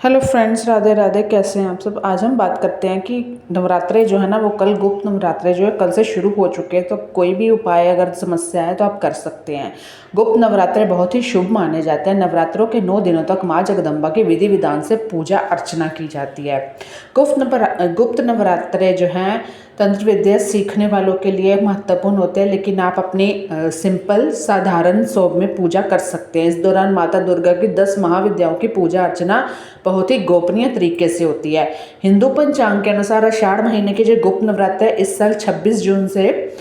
Hello friends, Radhe Radhe. कैसे हैं आप सब। आज हम बात करते हैं कि नवरात्रे जो है ना वो कल गुप्त नवरात्रे जो है कल से शुरू हो चुके हैं। तो कोई भी उपाय अगर समस्या है तो आप कर सकते हैं। गुप्त नवरात्रे बहुत ही शुभ माने जाते हैं। नवरात्रों के 9 दिनों तक माँ जगदम्बा की विधि विधान से पूजा अर्चना की जाती है। गुप्त नवरात्रे जो हैं तंत्र विद्या सीखने वालों के लिए महत्वपूर्ण होते हैं, लेकिन आप अपनी सिंपल साधारण शोभ में पूजा कर सकते हैं। इस दौरान माता दुर्गा की 10 महाविद्याओं की पूजा अर्चना बहुत ही गोपनीय तरीके से होती है। हिंदू पंचांग के अनुसार आषाढ़ महीने के जो गुप्त नवरात्र है इस साल 26 जून से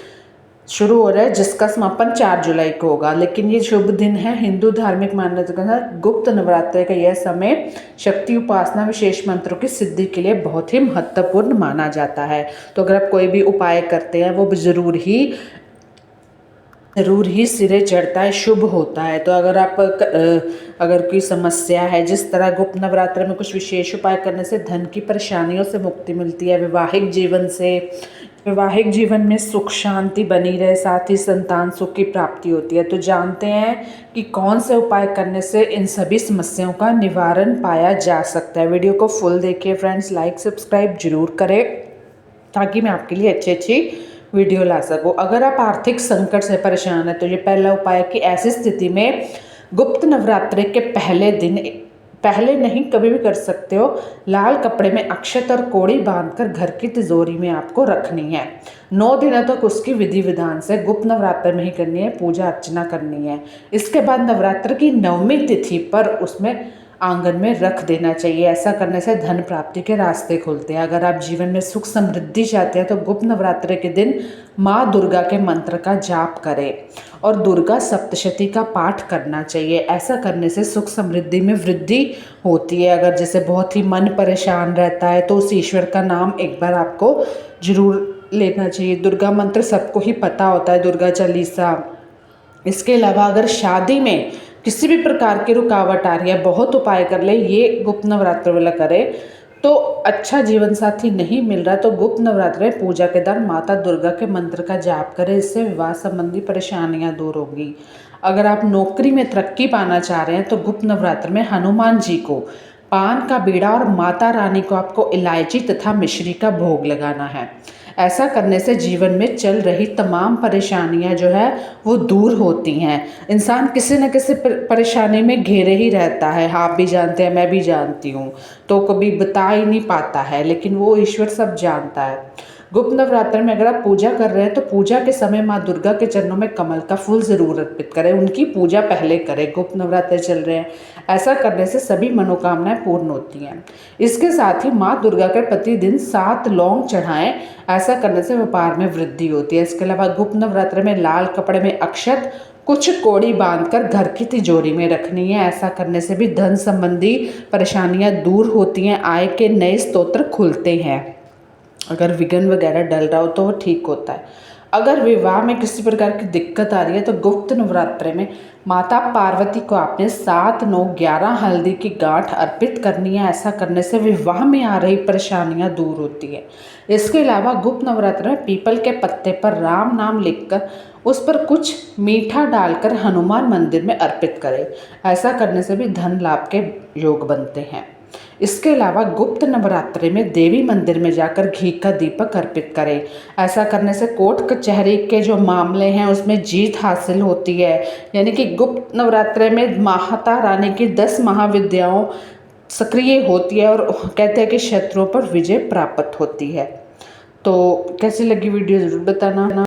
शुरू हो रहा है, जिसका समापन 4 जुलाई को होगा। लेकिन ये शुभ दिन है। हिंदू धार्मिक मान्यता के अनुसार गुप्त नवरात्र का यह समय शक्ति उपासना विशेष मंत्रों की सिद्धि के लिए बहुत ही महत्वपूर्ण माना जाता है। तो अगर आप कोई भी उपाय करते हैं वो ज़रूर ही सिरे चढ़ता है, शुभ होता है। तो अगर कोई समस्या है, जिस तरह गुप्त नवरात्र में कुछ विशेष उपाय करने से धन की परेशानियों से मुक्ति मिलती है, वैवाहिक जीवन में सुख शांति बनी रहे, साथ ही संतान सुख की प्राप्ति होती है। तो जानते हैं कि कौन से उपाय करने से इन सभी समस्याओं का निवारण पाया जा सकता है। वीडियो को फुल देखिए फ्रेंड्स, लाइक सब्सक्राइब जरूर करें ताकि मैं आपके लिए अच्छी वीडियो ला सकूं। अगर आप आर्थिक संकट से परेशान हैं तो ये पहला उपाय है कि ऐसी स्थिति में गुप्त नवरात्रि के पहले नहीं कभी भी कर सकते हो। लाल कपड़े में अक्षत और कोड़ी बांधकर घर की तिजोरी में आपको रखनी है। 9 दिनों तक उसकी विधि विधान से गुप्त नवरात्र में ही करनी है, पूजा अर्चना करनी है। इसके बाद नवरात्र की 9वीं तिथि पर उसमें आंगन में रख देना चाहिए। ऐसा करने से धन प्राप्ति के रास्ते खुलते हैं। अगर आप जीवन में सुख समृद्धि चाहते हैं तो गुप्त नवरात्रि के दिन माँ दुर्गा के मंत्र का जाप करें और दुर्गा सप्तशती का पाठ करना चाहिए। ऐसा करने से सुख समृद्धि में वृद्धि होती है। अगर जैसे बहुत ही मन परेशान रहता है तो उस ईश्वर का नाम एक बार आपको जरूर लेना चाहिए। दुर्गा मंत्र सबको ही पता होता है, दुर्गा चालीसा। इसके अलावा अगर शादी में किसी भी प्रकार की रुकावट आ रही है, बहुत उपाय कर ले, ये गुप्त नवरात्र वाला करे तो अच्छा जीवन साथी नहीं मिल रहा तो गुप्त नवरात्र में पूजा के दौरान माता दुर्गा के मंत्र का जाप करें। इससे विवाह संबंधी परेशानियां दूर होगी। अगर आप नौकरी में तरक्की पाना चाह रहे हैं तो गुप्त नवरात्र में हनुमान जी को पान का बीड़ा और माता रानी को आपको इलायची तथा मिश्री का भोग लगाना है। ऐसा करने से जीवन में चल रही तमाम परेशानियां जो है वो दूर होती हैं। इंसान किसी न किसी परेशानी में घेरे ही रहता है। आप भी जानते हैं, मैं भी जानती हूँ, तो कभी बता ही नहीं पाता है, लेकिन वो ईश्वर सब जानता है। गुप्त नवरात्र में अगर आप पूजा कर रहे हैं तो पूजा के समय माँ दुर्गा के चरणों में कमल का फूल जरूर अर्पित करें। उनकी पूजा पहले करें। गुप्त नवरात्र चल रहे हैं, ऐसा करने से सभी मनोकामनाएं पूर्ण होती हैं। इसके साथ ही माँ दुर्गा के प्रतिदिन 7 लौंग चढ़ाएं। ऐसा करने से व्यापार में वृद्धि होती है। इसके अलावा गुप्त नवरात्र में लाल कपड़े में अक्षत कुछ कोड़ी बांधकर घर की तिजोरी में रखनी है। ऐसा करने से भी धन संबंधी परेशानियां दूर होती हैं, आय के नए स्रोत खुलते हैं। अगर विघ्न वगैरह डल रहा हो तो वो ठीक होता है। अगर विवाह में किसी प्रकार की दिक्कत आ रही है तो गुप्त नवरात्रे में माता पार्वती को आपने 7, 9, 11 हल्दी की गांठ अर्पित करनी है। ऐसा करने से विवाह में आ रही परेशानियां दूर होती है। इसके अलावा गुप्त नवरात्र में पीपल के पत्ते पर राम नाम लिखकर उस पर कुछ मीठा डालकर हनुमान मंदिर में अर्पित करें। ऐसा करने से भी धन लाभ के योग बनते हैं। इसके अलावा गुप्त नवरात्रि में देवी मंदिर में जाकर घी का दीपक अर्पित करें। ऐसा करने से कोर्ट कचहरी के जो मामले हैं उसमें जीत हासिल होती है। यानी कि गुप्त नवरात्रि में माता रानी की 10 महाविद्याओं सक्रिय होती है और कहते हैं कि शत्रुओं पर विजय प्राप्त होती है। तो कैसी लगी वीडियो ज़रूर बताना।